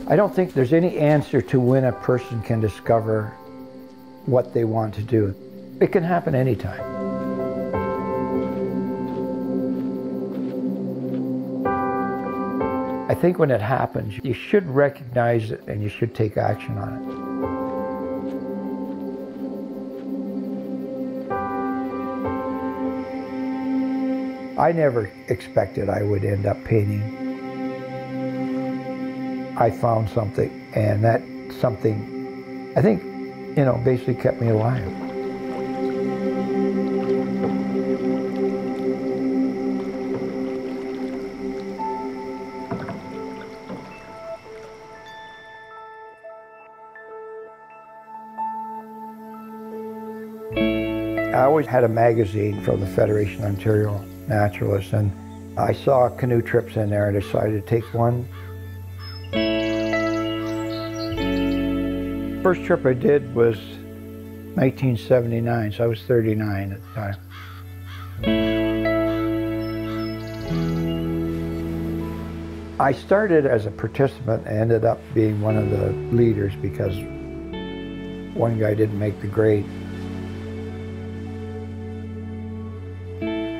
I don't think there's any answer to when a person can discover what they want to do. It can happen anytime. I think when it happens, you should recognize it and you should take action on it. I never expected I would end up painting. I found something, and that something, I think, basically kept me alive. I always had a magazine from the Federation of Ontario Naturalists, and I saw canoe trips in there and decided to take one. First trip I did was 1979, so I was 39 at the time. I started as a participant and ended up being one of the leaders because one guy didn't make the grade.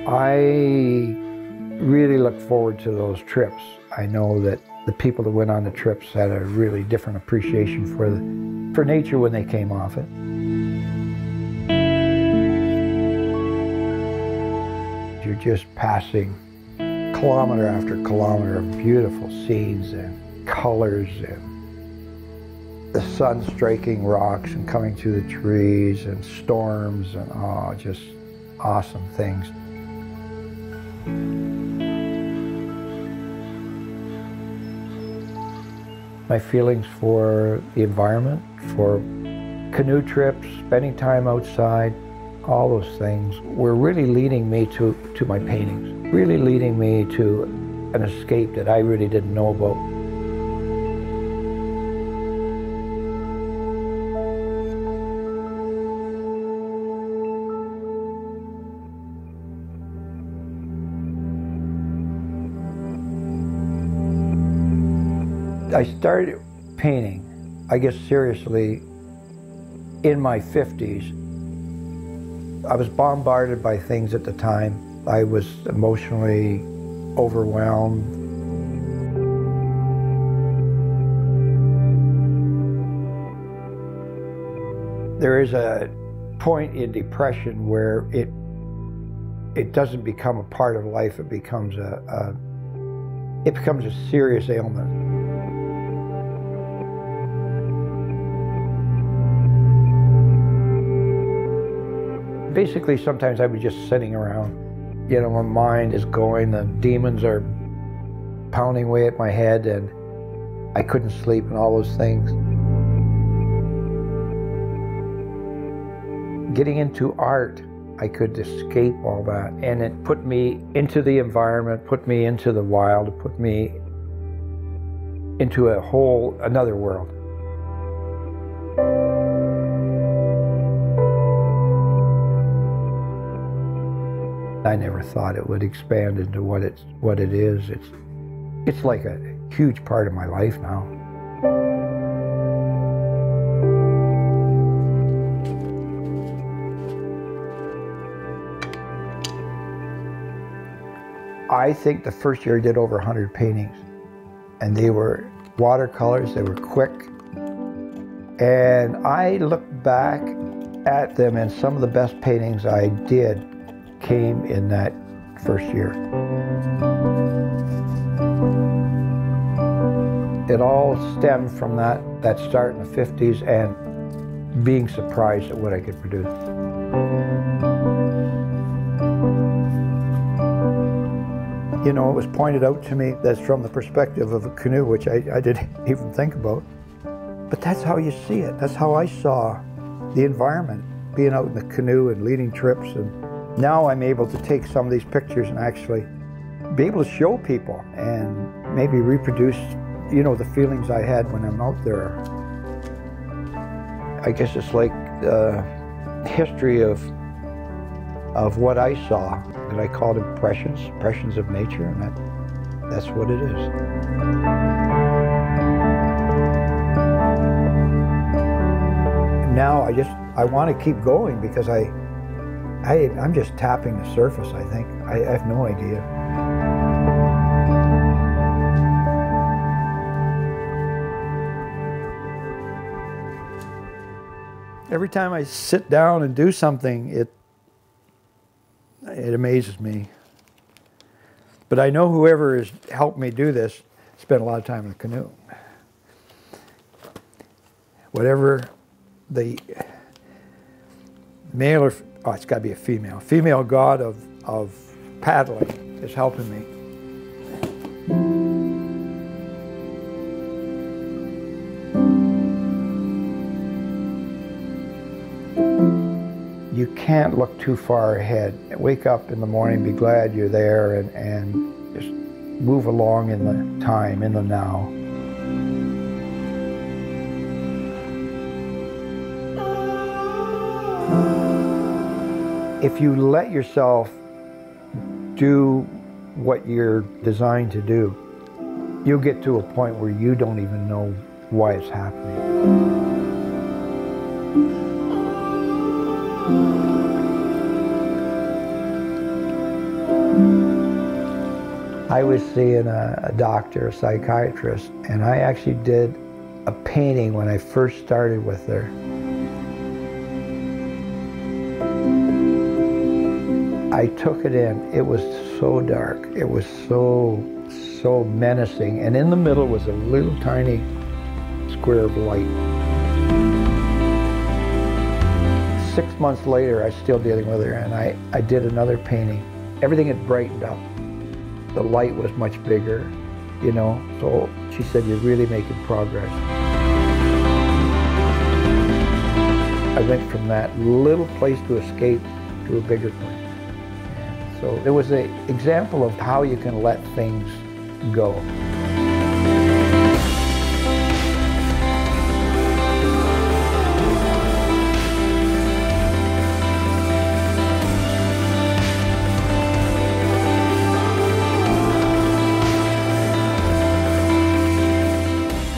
I really look forward to those trips. I know that the people that went on the trips had a really different appreciation for nature when they came off it. You're just passing kilometer after kilometer of beautiful scenes and colors and the sun striking rocks and coming through the trees and storms and just awesome things. My feelings for the environment, for canoe trips, spending time outside, all those things were really leading me to my paintings, really leading me to an escape that I really didn't know about. I started painting, I guess seriously, in my 50s. I was bombarded by things at the time. I was emotionally overwhelmed. There is a point in depression where it doesn't become a part of life, it becomes a serious ailment. Basically, sometimes I was just sitting around. My mind is going, the demons are pounding away at my head, and I couldn't sleep and all those things. Getting into art, I could escape all that, and it put me into the environment, put me into the wild, put me into another world. I never thought it would expand into what it is. It's like a huge part of my life now. I think the first year I did over 100 paintings, and they were watercolors, they were quick. And I look back at them, and some of the best paintings I did came in that first year. It all stemmed from that start in the 50s and being surprised at what I could produce. It was pointed out to me that's from the perspective of a canoe, which I didn't even think about. But that's how you see it. That's how I saw the environment, being out in the canoe and leading trips. And now I'm able to take some of these pictures and actually be able to show people and maybe reproduce, the feelings I had when I'm out there. I guess it's like the history of what I saw, that I called impressions of nature, and that's what it is. I want to keep going because I'm just tapping the surface, I think. I have no idea. Every time I sit down and do something, it amazes me. But I know whoever has helped me do this spent a lot of time in the canoe. Whatever the male or, oh, it's got to be a female god of paddling is helping me. You can't look too far ahead. Wake up in the morning, be glad you're there, and just move along in the time, in the now. If you let yourself do what you're designed to do, you'll get to a point where you don't even know why it's happening. I was seeing a doctor, a psychiatrist, and I actually did a painting when I first started with her. I took it in. It was so dark. It was so menacing. And in the middle was a little tiny square of light. 6 months later, I was still dealing with her, and I did another painting. Everything had brightened up. The light was much bigger, you know. So she said, "You're really making progress." I went from that little place to escape to a bigger place. So it was an example of how you can let things go.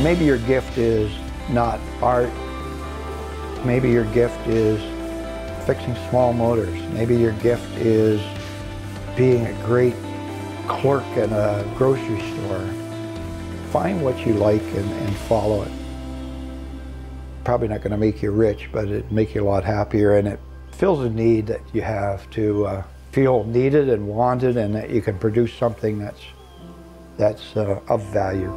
Maybe your gift is not art. Maybe your gift is fixing small motors. Maybe your gift is being a great clerk in a grocery store. Find what you like and follow it. Probably not going to make you rich, but it'll make you a lot happier, and it fills a need that you have to feel needed and wanted, and that you can produce something that's of value.